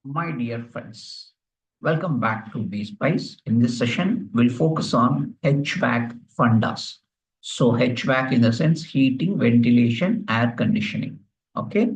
My dear friends, welcome back to BSpice. In this session, we'll focus on HVAC fundas. So HVAC in the sense heating, ventilation, air conditioning. Okay.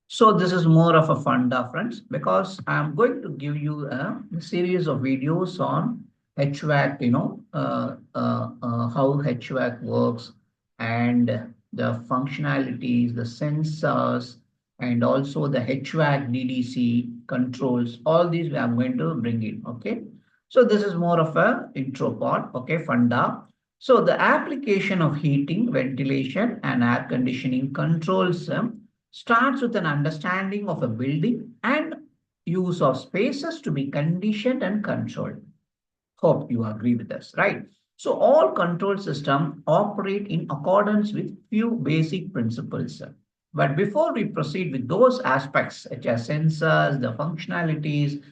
So this is more of a funda, friends, because I'm going to give you a series of videos on HVAC, how HVAC works and the functionalities, the sensors, and also the HVAC DDC controls. All these I'm going to bring in. Okay. So this is more of a intro part. Okay, funda. So the application of heating, ventilation, and air conditioning controls starts with an understanding of a building and use of spaces to be conditioned and controlled. Hope you agree with us, right? So all control systems operate in accordance with few basic principles. But before we proceed with those aspects, such as sensors, the functionalities,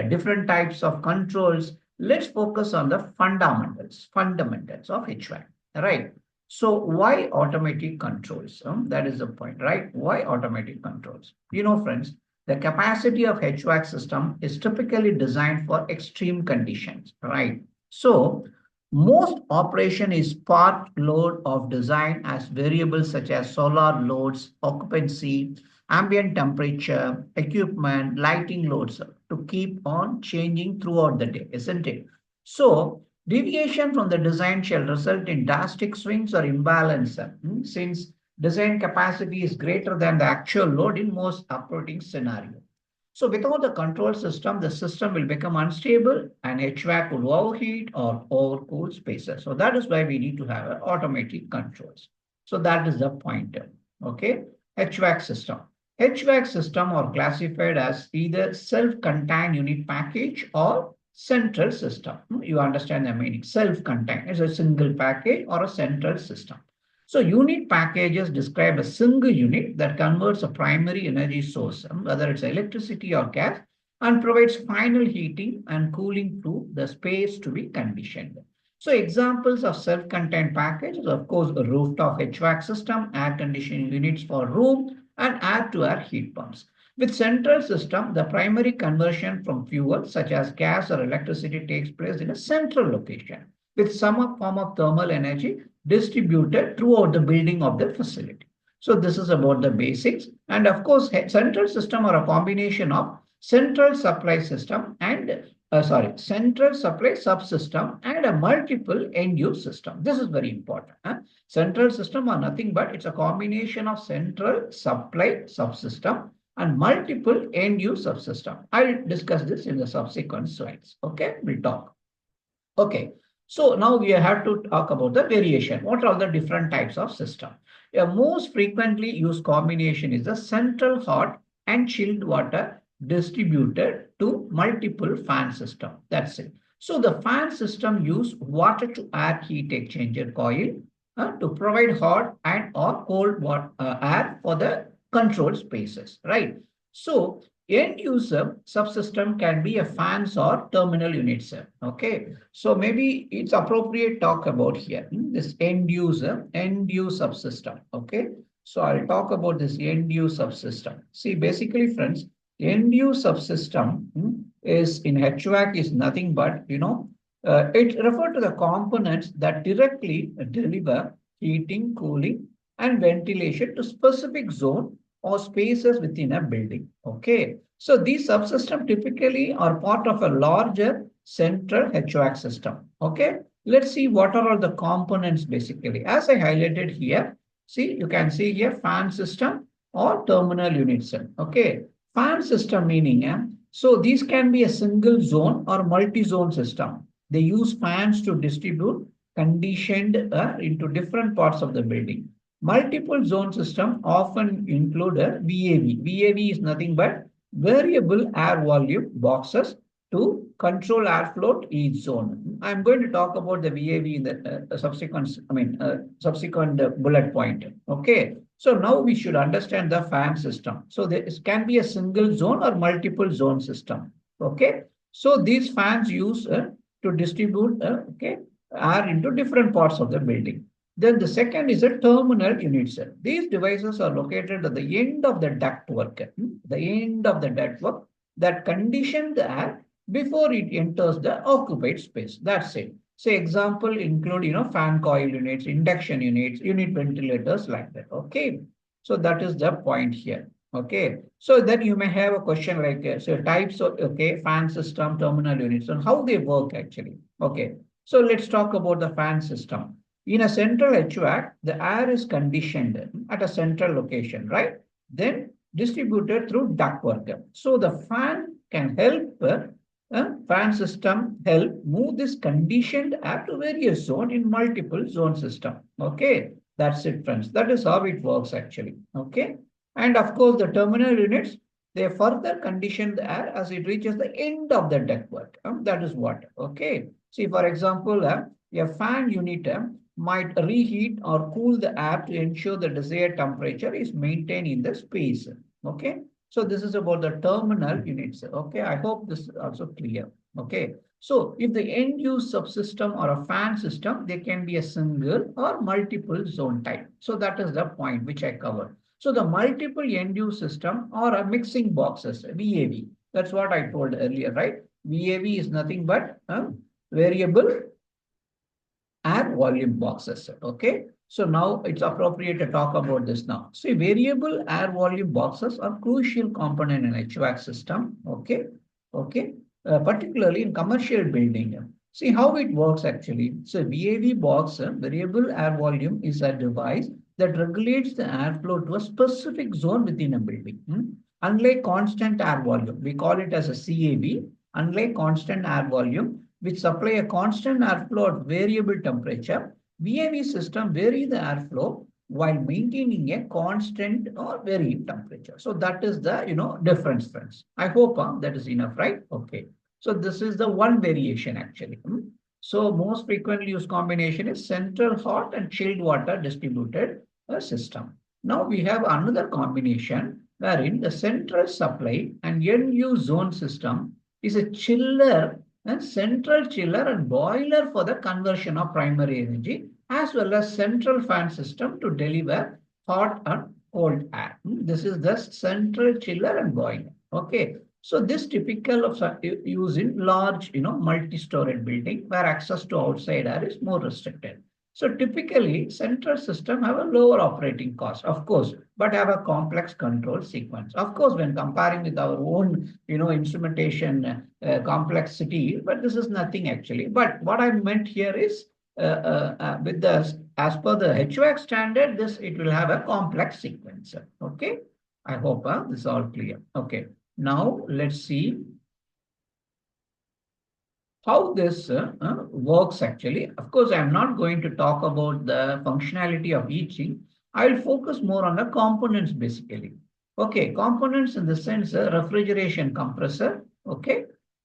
different types of controls, let's focus on the fundamentals of HVAC, right? So why automatic controls? That is the point, right? Why automatic controls? Friends, the capacity of HVAC system is typically designed for extreme conditions, right? So most operation is part load of design as variables such as solar loads, occupancy, ambient temperature, equipment, lighting loads to keep on changing throughout the day, isn't it? So deviation from the design shall result in drastic swings or imbalance since design capacity is greater than the actual load in most operating scenario. So without the control system, the system will become unstable and HVAC will overheat or overcool spaces. So that is why we need to have automatic controls. So that is the pointer. Okay. HVAC system. HVAC system are classified as either self-contained unit package or central system. You understand the meaning. Self-contained is a single package or a central system. So unit packages describe a single unit that converts a primary energy source, whether it's electricity or gas, and provides final heating and cooling to the space to be conditioned. So examples of self-contained packages, of course, a rooftop HVAC system, air conditioning units for room, and air-to-air heat pumps. With central system, the primary conversion from fuel, such as gas or electricity, takes place in a central location with some form of thermal energy distributed throughout the building of the facility. So this is about the basics. And of course, central system are a combination of central supply system and central supply subsystem and a multiple end use system. This is very important. Central system are nothing but it's a combination of central supply subsystem and multiple end use subsystem. I'll discuss this in the subsequent slides. Okay, we'll talk. Okay, so now we have to talk about the variation. What are the different types of system? A most frequently used combination is the central hot and chilled water distributed to multiple fan system. That's it. So the fan system use water to air heat exchanger coil to provide hot and or cold water, air for the controlled spaces, right? So end user subsystem can be a fans or terminal units. Okay, so maybe it's appropriate talk about here this end use subsystem. Okay, so I'll talk about this end use subsystem. See, basically, friends, end use subsystem is in HVAC is nothing but it refers to the components that directly deliver heating, cooling, and ventilation to specific zone or spaces within a building. Okay, so these subsystems typically are part of a larger central HVAC system. Okay, let's see what are all the components basically. As I highlighted here, see, you can see here fan system or terminal units. Okay, fan system meaning, so these can be a single zone or multi-zone system. They use fans to distribute conditioned into different parts of the building. Multiple zone system often include a VAV. VAV is nothing but variable air volume boxes to control airflow to each zone. I'm going to talk about the VAV in the subsequent bullet point. Okay. So now we should understand the fan system. So there can be a single zone or multiple zone system. Okay. So these fans use to distribute air into different parts of the building. Then the second is a terminal unit cell. These devices are located at the end of the ductwork. The end of the ductwork that condition the air before it enters the occupied space. That's it. Say example include, fan coil units, induction units, unit ventilators like that. Okay. So that is the point here. Okay. So then you may have a question like, so types of, okay, fan system, terminal units, and how they work actually. Okay. So let's talk about the fan system. In a central HVAC, the air is conditioned at a central location, right? Then distributed through ductwork. So the fan can help, fan system help move this conditioned air to various zone in multiple zone system. Okay, that's it, friends. That is how it works actually. Okay, and of course the terminal units, they further condition the air as it reaches the end of the ductwork. That is what. Okay. See, for example, a fan unit might reheat or cool the air to ensure the desired temperature is maintained in the space. Okay. So this is about the terminal units. Okay. I hope this is also clear. Okay. So if the end use subsystem or a fan system, they can be a single or multiple zone type. So that is the point which I covered. So the multiple end use system or a mixing boxes, VAV. That's what I told earlier, right? VAV is nothing but variable air volume boxes. Okay. So now it's appropriate to talk about this now. See, variable air volume boxes are crucial component in HVAC system. Okay. Okay. Particularly in commercial building. See how it works actually. So VAV box, variable air volume, is a device that regulates the airflow to a specific zone within a building. Unlike constant air volume, we call it as a CAV. Unlike constant air volume, which supply a constant airflow at variable temperature, VAV system vary the airflow while maintaining a constant or varying temperature. So that is the difference, friends. I hope that is enough, right? Okay. So this is the one variation actually. So most frequently used combination is central hot and chilled water distributed system. Now we have another combination wherein the central supply and end use zone system is a chiller and central chiller and boiler for the conversion of primary energy, as well as central fan system to deliver hot and cold air. This is the central chiller and boiler. Okay. So this typical of use in large, multi-storied building where access to outside air is more restricted. So typically, central system have a lower operating cost, of course, but have a complex control sequence. Of course, when comparing with our own, instrumentation complexity, but this is nothing actually. But what I meant here is, with the as per the HVAC standard, this it will have a complex sequence. Okay, I hope this is all clear. Okay, now let's see how this works actually. Of course, I'm not going to talk about the functionality of each thing. I'll focus more on the components basically. Okay, components in the sense refrigeration compressor. Okay,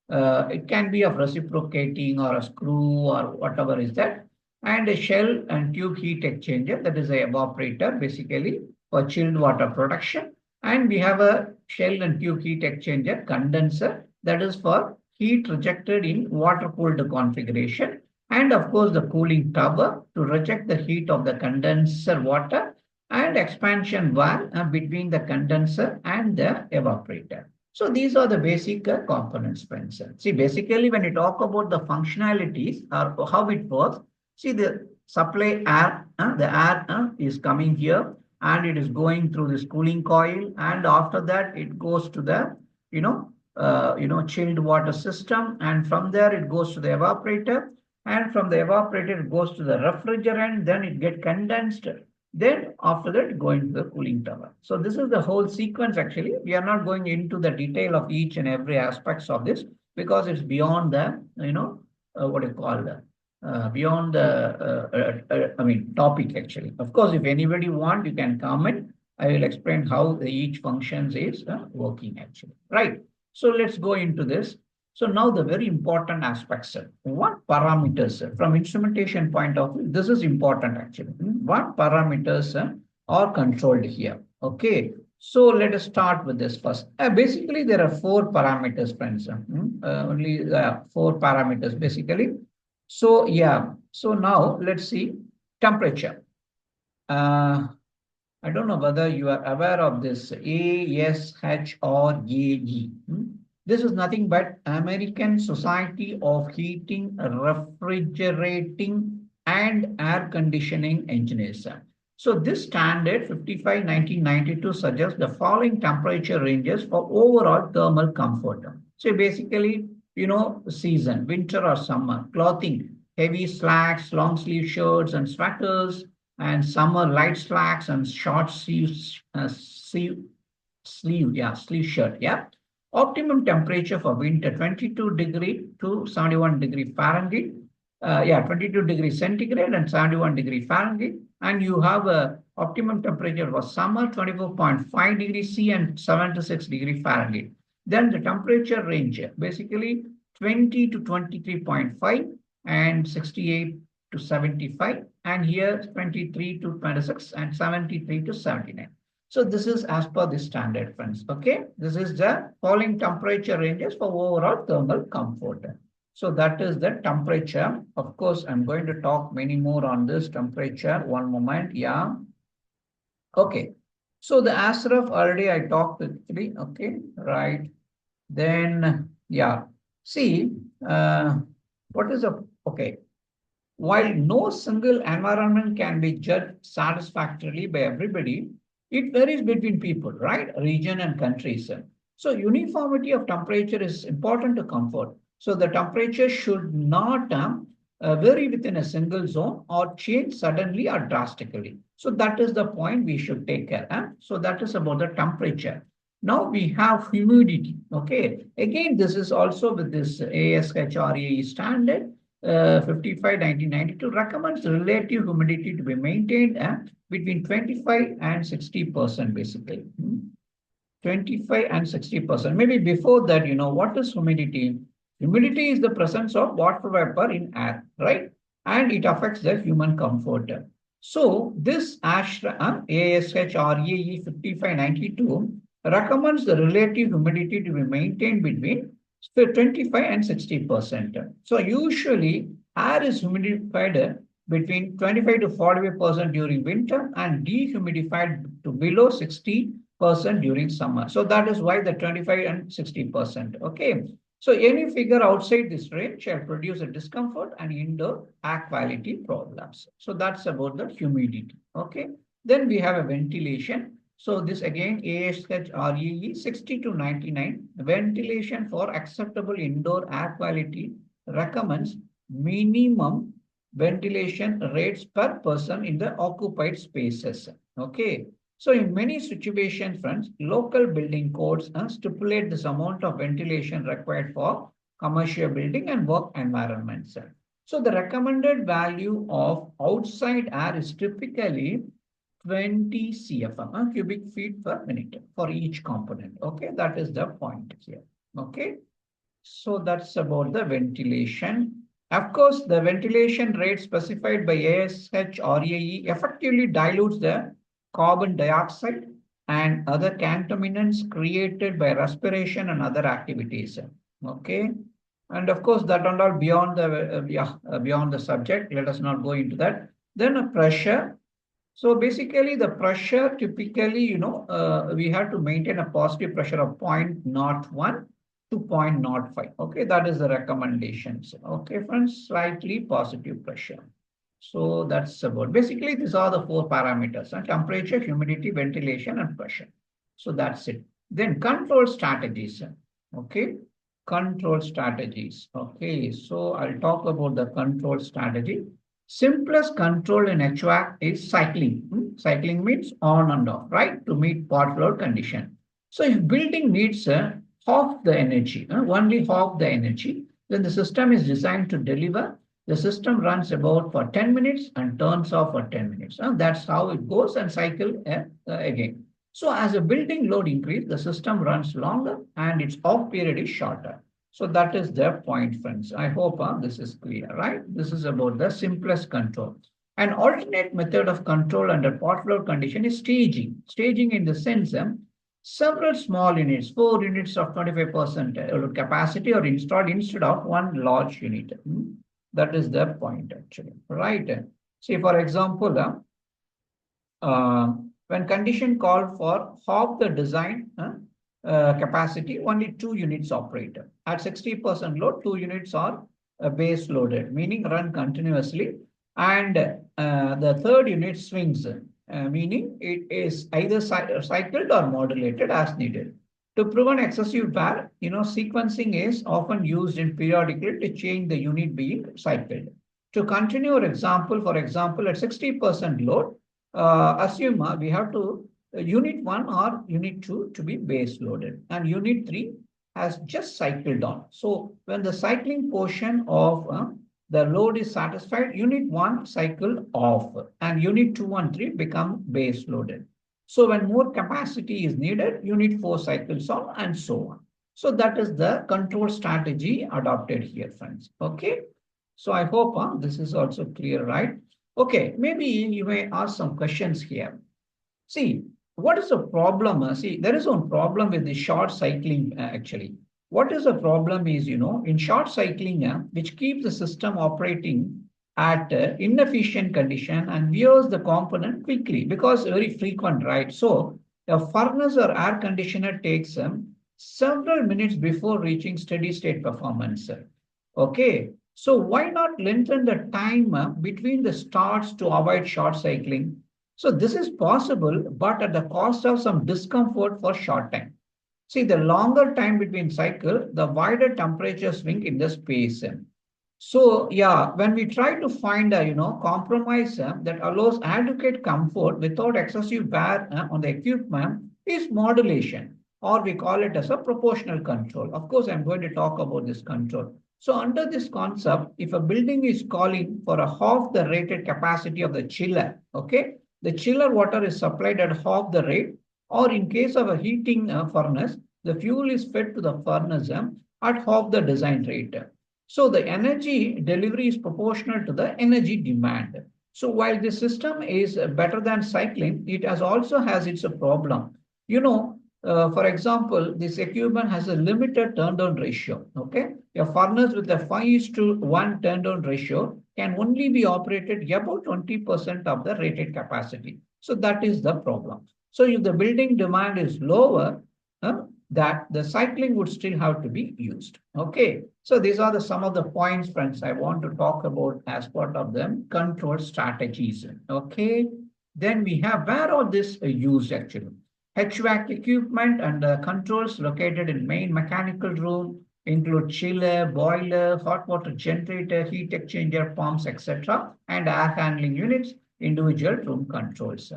it can be of reciprocating or a screw or whatever is that. And a shell and tube heat exchanger, that is a evaporator basically for chilled water production. And we have a shell and tube heat exchanger condenser, that is for heat rejected in water-cooled configuration, and of course the cooling tower to reject the heat of the condenser water, and expansion valve between the condenser and the evaporator. So these are the basic components, friends. See, basically when you talk about the functionalities or how it works, see the supply air, the air is coming here and it is going through this cooling coil, and after that it goes to the, chilled water system, and from there it goes to the evaporator, and from the evaporator it goes to the refrigerant, then it get condensed, then after that going to the cooling tower. So this is the whole sequence actually. We are not going into the detail of each and every aspects of this because it's beyond the, what do you call the, beyond the, topic actually. Of course, if anybody want, you can comment. I will explain how each functions is working actually, right? So let's go into this. So now the very important aspects, what parameters from instrumentation point of view, this is important actually. What parameters are controlled here? Okay. So let us start with this first. Basically, there are four parameters, friends. Only four parameters basically. So yeah. So now let's see temperature. I don't know whether you are aware of this ASHRAE. This is nothing but American Society of Heating, Refrigerating and Air Conditioning Engineers. So this standard 55 1992 suggests the following temperature ranges for overall thermal comfort. So basically, season, winter or summer, clothing, heavy slacks, long sleeve shirts and sweaters, and summer light slacks and short sleeve shirt. Yeah. Optimum temperature for winter 22-degree to 71-degree Fahrenheit. 22-degree centigrade and 71-degree Fahrenheit. And you have a optimum temperature for summer 24.5 degrees C and 76-degree Fahrenheit. Then the temperature range basically 20 to 23.5 and 68 to 75. And here 23 to 26 and 73 to 79. So this is as per the standard, friends. Okay, this is the following temperature ranges for overall thermal comfort. So that is the temperature. Of course, I'm going to talk many more on this temperature. One moment. Yeah. Okay. So the ASRF already I talked actually. Okay. Right. Then, yeah. See, what is a, okay. While no single environment can be judged satisfactorily by everybody, it varies between people, right? Region and countries. So uniformity of temperature is important to comfort. So the temperature should not vary within a single zone or change suddenly or drastically. So that is the point we should take care. So that is about the temperature. Now we have humidity. Okay. Again, this is also with this ASHRAE standard. 55 1992 recommends relative humidity to be maintained between 25 and 60% basically. 25 and 60%. Maybe before that, what is humidity? Humidity is the presence of water vapor in air, right? And it affects the human comfort. So this ASHRAE 5592 recommends the relative humidity to be maintained between 25 and 60%. So usually air is humidified between 25 to 45% during winter and dehumidified to below 60% during summer. So that is why the 25 and 60%. Okay. So any figure outside this range shall produce a discomfort and indoor air quality problems. So that's about the humidity. Okay. Then we have a ventilation. So this again, ASHRAE 60 to 99, ventilation for acceptable indoor air quality recommends minimum ventilation rates per person in the occupied spaces. Okay. So in many situations, friends, local building codes stipulate this amount of ventilation required for commercial building and work environments. So the recommended value of outside air is typically 20 CFM, cubic feet per minute for each component. Okay, that is the point here. Okay, so that's about the ventilation. Of course, the ventilation rate specified by ASHRAE effectively dilutes the carbon dioxide and other contaminants created by respiration and other activities. Okay, and of course that and all beyond the beyond the subject. Let us not go into that. Then a pressure. So basically the pressure typically, we have to maintain a positive pressure of 0.01 to 0.05. Okay, that is the recommendations. Okay, friends, slightly positive pressure. So that's about, basically these are the four parameters, temperature, humidity, ventilation, and pressure. So that's it. Then control strategies. Okay, control strategies. Okay, so I'll talk about the control strategy. Simplest control in HVAC is cycling. Cycling means on and off, right? To meet pot load condition. So if building needs half the energy, only half the energy, then the system is designed to deliver. The system runs about for 10 minutes and turns off for 10 minutes. That's how it goes and cycle again. So as a building load increase, the system runs longer and its off period is shorter. So that is the point, friends. I hope this is clear, right? This is about the simplest control. An alternate method of control under pot load condition is staging. Staging in the sense several small units, 4 units of 25% capacity are installed instead of one large unit. That is the point actually, right? See, for example, when condition called for half the design capacity, only 2 units operate. At 60% load, 2 units are base loaded, meaning run continuously. And the third unit swings, meaning it is either cycled or modulated as needed. To prevent excessive wear, sequencing is often used in periodically to change the unit being cycled. To continue our example, for example, at 60% load, assume we have to unit 1 or unit 2 to be base loaded, and unit 3 has just cycled on. So when the cycling portion of the load is satisfied, unit 1 cycle off and unit 2 and 3 become base loaded. So when more capacity is needed, unit 4 cycles on and so on. So that is the control strategy adopted here, friends. Okay. So I hope this is also clear, right? Okay, maybe you may ask some questions here. See, what is the problem? See, there is one problem with the short cycling actually. What is the problem is, in short cycling, which keeps the system operating at inefficient condition and wears the component quickly because very frequent, right? So a furnace or air conditioner takes several minutes before reaching steady state performance. Okay, so why not lengthen the time between the starts to avoid short cycling? So this is possible, but at the cost of some discomfort for short time. See, the longer time between cycle, the wider temperature swing in the space. So yeah, when we try to find a compromise that allows adequate comfort without excessive wear on the equipment is modulation, or we call it as a proportional control. Of course, I'm going to talk about this control. So under this concept, if a building is calling for a half the rated capacity of the chiller, okay, the chiller water is supplied at half the rate, or in case of a heating furnace, the fuel is fed to the furnace at half the design rate. So the energy delivery is proportional to the energy demand. So while the system is better than cycling, it also has its problem. For example, this equipment has a limited turn-down ratio. Okay, a furnace with a 5:1 turn-down ratio can only be operated about 20% of the rated capacity. So that is the problem. So if the building demand is lower, that the cycling would still have to be used. Okay, so these are some of the points, friends, I want to talk about as part of them control strategies. Okay, then we have where all this used actually. HVAC equipment and controls located in main mechanical room include chiller, boiler, hot water generator, heat exchanger, pumps, etc., and air handling units, individual room controls.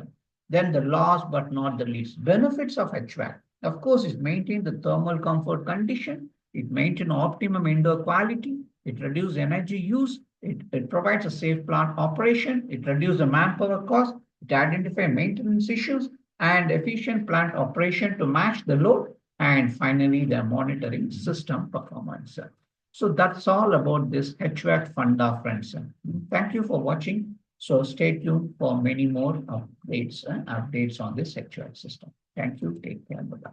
Then the last but not the least, benefits of HVAC. Of course, it maintains the thermal comfort condition, it maintains optimum indoor quality, it reduces energy use, it provides a safe plant operation, it reduces the manpower cost, it identifies maintenance issues, and efficient plant operation to match the load, and finally, the monitoring system performance. So that's all about this HVAC funda, friends. Thank you for watching. So stay tuned for many more updates on this HVAC system. Thank you. Take care. Bye-bye.